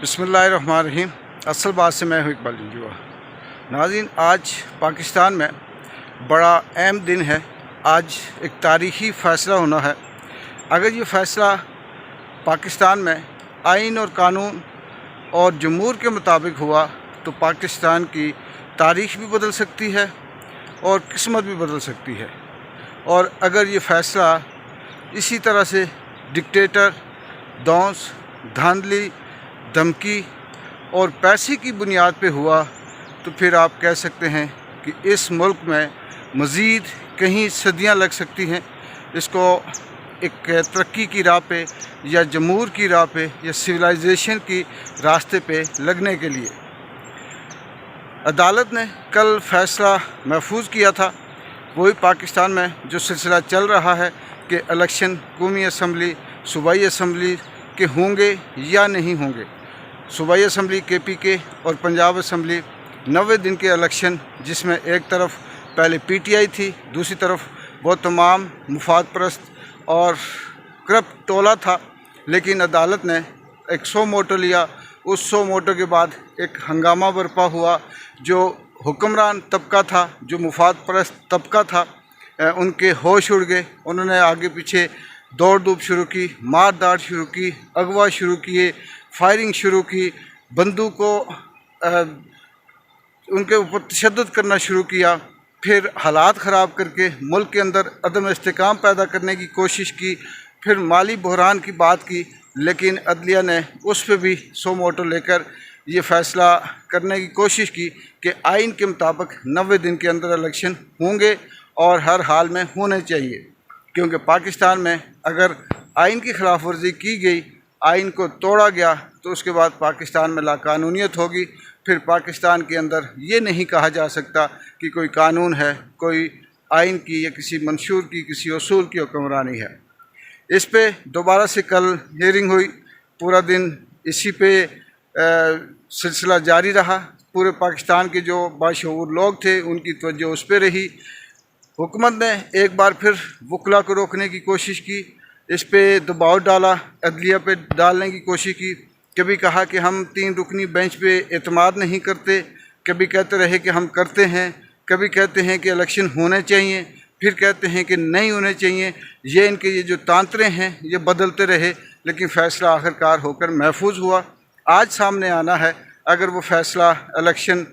बिस्मिल्लाहिर्रहमानिर्रहीम। असल बात से मैं हूँ इकबाल जुआ। नाज़रीन, आज पाकिस्तान में बड़ा अहम दिन है। आज एक तारीख़ी फ़ैसला होना है। अगर ये फ़ैसला पाकिस्तान में आइन और कानून और जमहूर के मुताबिक हुआ तो पाकिस्तान की तारीख़ भी बदल सकती है और किस्मत भी बदल सकती है। और अगर ये फ़ैसला इसी तरह से डिक्टेटर, दौंस, धांधली, धमकी और पैसे की बुनियाद पे हुआ तो फिर आप कह सकते हैं कि इस मुल्क में मज़ीद कहीं सदियां लग सकती हैं इसको एक तरक्की की राह पे या जमहूर की राह पे या सिविलाइजेशन की रास्ते पे लगने के लिए। अदालत ने कल फ़ैसला महफूज किया था। वही पाकिस्तान में जो सिलसिला चल रहा है कि इलेक्शन कौमी असम्बली, सूबाई असम्बली के होंगे या नहीं होंगे। सूबाई असम्बली KPK और पंजाब असम्बली 90 दिन के इलेक्शन, जिसमें एक तरफ पहले PTI थी, दूसरी तरफ वो तमाम मुफाद परस्त और करप्ट टोला था। लेकिन अदालत ने एक 100 मोटो लिया। उस 100 मोटो के बाद एक हंगामा बरपा हुआ। जो हुक्मरान तबका था, जो मुफाद परस्त तबका था, उनके होश उड़ गए। उन्होंने आगे पीछे दौड़ धूप शुरू की, मार दाड़ शुरू की, अगवा शुरू किए, फायरिंग शुरू की, बंदूकों उनके ऊपर तशद्दुद करना शुरू किया। फिर हालात ख़राब करके मुल्क के अंदर अदम इस्तेकाम पैदा करने की कोशिश की। फिर माली बहरान की बात की, लेकिन अदलिया ने उस पर भी 100 मोटो लेकर ये फ़ैसला करने की कोशिश की कि आइन के मुताबिक 90 दिन के अंदर इलेक्शन होंगे और हर हाल में होने चाहिए। क्योंकि पाकिस्तान में अगर आइन की खिलाफ वर्जी की गई, आइन को तोड़ा गया, तो उसके बाद पाकिस्तान में लाकानूनियत होगी। फिर पाकिस्तान के अंदर ये नहीं कहा जा सकता कि कोई कानून है, कोई आइन की या किसी मंशूर की, किसी उसूल की हुक्मरानी है। इस पे दोबारा से कल हियरिंग हुई। पूरा दिन इसी पे सिलसिला जारी रहा। पूरे पाकिस्तान के जो बाशऊर लोग थे उनकी तवज्जो उस पर रही। हुकूमत ने एक बार फिर वकला को रोकने की कोशिश की, इस पे दबाव डाला, अदलिया पे डालने की कोशिश की। कभी कहा कि हम 3 रुकनी बेंच पे एतमाद नहीं करते, कभी कहते रहे कि हम करते हैं, कभी कहते हैं कि इलेक्शन होने चाहिए, फिर कहते हैं कि नहीं होने चाहिए। ये इनके ये जो तांतरे हैं ये बदलते रहे, लेकिन फ़ैसला आखिरकार होकर महफूज हुआ। आज सामने आना है। अगर वो फ़ैसला इलेक्शन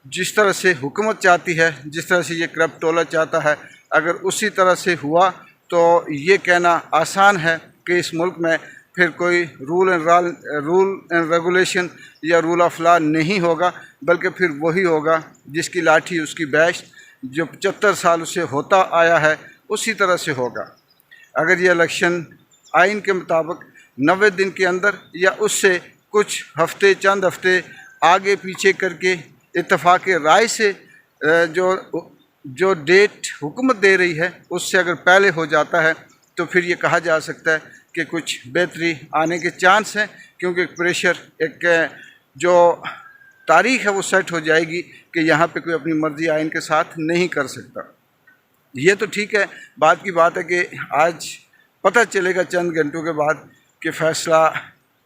जिस तरह से हुकूमत चाहती है, जिस तरह से ये करप्ट टोला चाहता है, अगर उसी तरह से हुआ तो ये कहना आसान है कि इस मुल्क में फिर कोई रूल एंड रेगुलेशन या रूल ऑफ लॉ नहीं होगा, बल्कि फिर वही होगा जिसकी लाठी उसकी बैश, जो 75 साल से होता आया है उसी तरह से होगा। अगर ये इलेक्शन आइन के मुताबिक 90 दिन के अंदर या उससे कुछ हफ्ते, चंद हफ्ते आगे पीछे करके इत्तफाक़ राय से जो डेट हुकूमत दे रही है उससे अगर पहले हो जाता है तो फिर ये कहा जा सकता है कि कुछ बेहतरी आने के चांस हैं। क्योंकि प्रेशर, एक जो तारीख़ है वो सेट हो जाएगी कि यहाँ पे कोई अपनी मर्ज़ी आइन के साथ नहीं कर सकता। ये तो ठीक है, बात की बात है कि आज पता चलेगा चंद घंटों के बाद कि फ़ैसला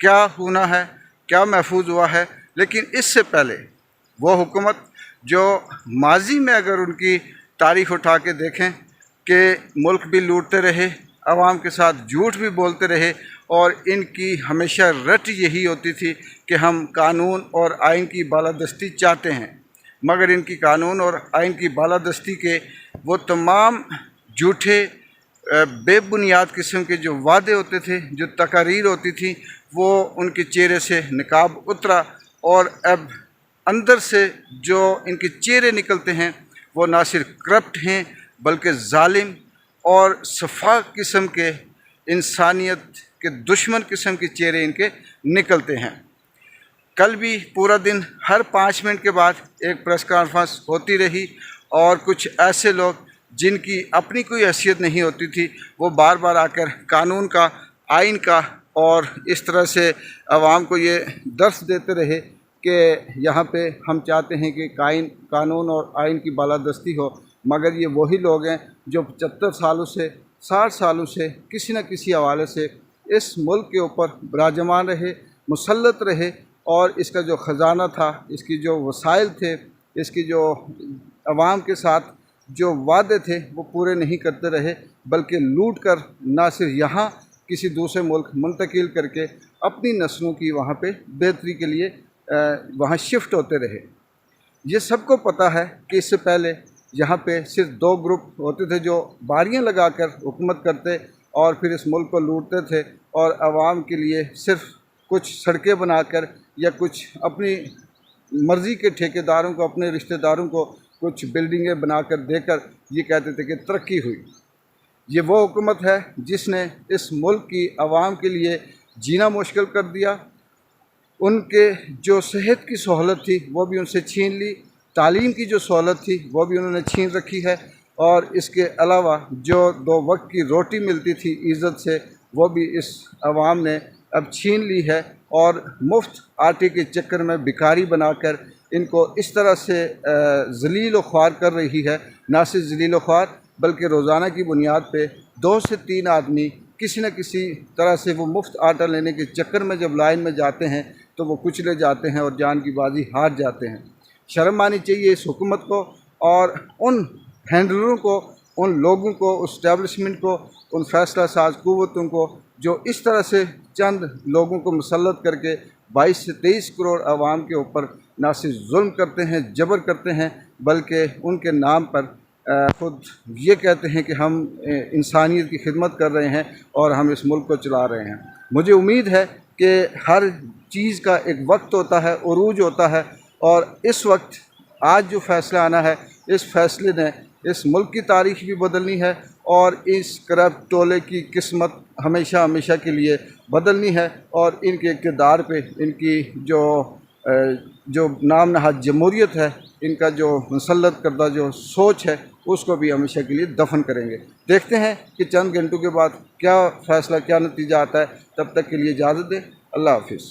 क्या होना है, क्या महफूज हुआ है। लेकिन इससे पहले वो हुकूमत जो माजी में अगर उनकी तारीख़ उठा के देखें कि मुल्क भी लूटते रहे, आवाम के साथ झूठ भी बोलते रहे, और इनकी हमेशा रट यही होती थी कि हम कानून और आइन की बालादस्ती चाहते हैं, मगर इनकी कानून और आइन की बालादस्ती के वो तमाम झूठे बेबुनियाद किस्म के जो वादे होते थे, जो तकारीर होती थी, वो उनके चेहरे से निकाब उतरा। और अब अंदर से जो इनके चेहरे निकलते हैं वो ना सिर्फ करप्ट हैं बल्कि जालिम और सफा किस्म के, इंसानियत के दुश्मन किस्म के चेहरे इनके निकलते हैं। कल भी पूरा दिन हर 5 मिनट के बाद एक प्रेस कॉन्फ्रेंस होती रही, और कुछ ऐसे लोग जिनकी अपनी कोई हैसियत नहीं होती थी वो बार बार आकर कानून का, आइन का, और इस तरह से आवाम को ये दर्स देते रहे कि यहाँ पे हम चाहते हैं कि कानून और आइन की बालादस्ती हो। मगर ये वही लोग हैं जो 75 सालों से, 60 सालों से किसी न किसी हवाले से इस मुल्क के ऊपर विराजमान रहे, मुसल्लत रहे, और इसका जो ख़जाना था, इसकी जो वसाइल थे, इसकी जो अवाम के साथ जो वादे थे वो पूरे नहीं करते रहे, बल्कि लूट कर ना सिर्फ यहाँ किसी दूसरे मुल्क मुंतकिल करके अपनी नस्लों की वहाँ पे बेहतरी के लिए वहाँ शिफ्ट होते रहे। ये सबको पता है कि इससे पहले यहाँ पे सिर्फ दो ग्रुप होते थे जो बारियां लगाकर हुकूमत करते और फिर इस मुल्क को लूटते थे, और आवाम के लिए सिर्फ कुछ सड़कें बनाकर या कुछ अपनी मर्ज़ी के ठेकेदारों को, अपने रिश्तेदारों को कुछ बिल्डिंगें बनाकर देकर ये कहते थे कि तरक्की हुई। ये वो हुकूमत है जिसने इस मुल्क की आवाम के लिए जीना मुश्किल कर दिया। उनके जो सेहत की सहूलत थी वो भी उनसे छीन ली, तालीम की जो सहूलत थी वो भी उन्होंने छीन रखी है, और इसके अलावा जो दो वक्त की रोटी मिलती थी इज़्ज़त से वो भी इस आवाम ने अब छीन ली है, और मुफ्त आटे के चक्कर में भिखारी बनाकर इनको इस तरह से ज़लील व ख्वार कर रही है। ना सिर्फ ज़लील व ख्वार बल्कि रोज़ाना की बुनियाद पे 2 से 3 आदमी किसी न किसी तरह से वो मुफ्त आटा लेने के चक्कर में जब लाइन में जाते हैं तो वो कुचले जाते हैं और जान की बाजी हार जाते हैं। शर्म आनी चाहिए इस हुकूमत को और उन हैंडलरों को, उन लोगों को, उस एस्टेब्लिशमेंट को, उन फैसला साज क़ुव्वतों को जो इस तरह से चंद लोगों को मुसल्लत करके 22 से 23 करोड़ आवाम के ऊपर ना सिर्फ जुल्म करते हैं, जबर करते हैं, बल्कि उनके नाम पर खुद ये कहते हैं कि हम इंसानियत की खिदमत कर रहे हैं और हम इस मुल्क को चला रहे हैं। मुझे उम्मीद है कि हर चीज़ का एक वक्त होता है, उरूज होता है, और इस वक्त आज जो फ़ैसला आना है, इस फ़ैसले ने इस मुल्क की तारीख़ भी बदलनी है और इस करप्ट टोले की किस्मत हमेशा हमेशा के लिए बदलनी है, और इनके इक़्तिदार पे इनकी जो नाम नहाद जमहूरियत है, इनका जो मुसल्लत करदा जो सोच है, उसको भी हमेशा के लिए दफन करेंगे। देखते हैं कि चंद घंटों के बाद क्या फ़ैसला, क्या नतीजा आता है। तब तक के लिए इजाज़त दें। अल्लाह हाफ़िज़।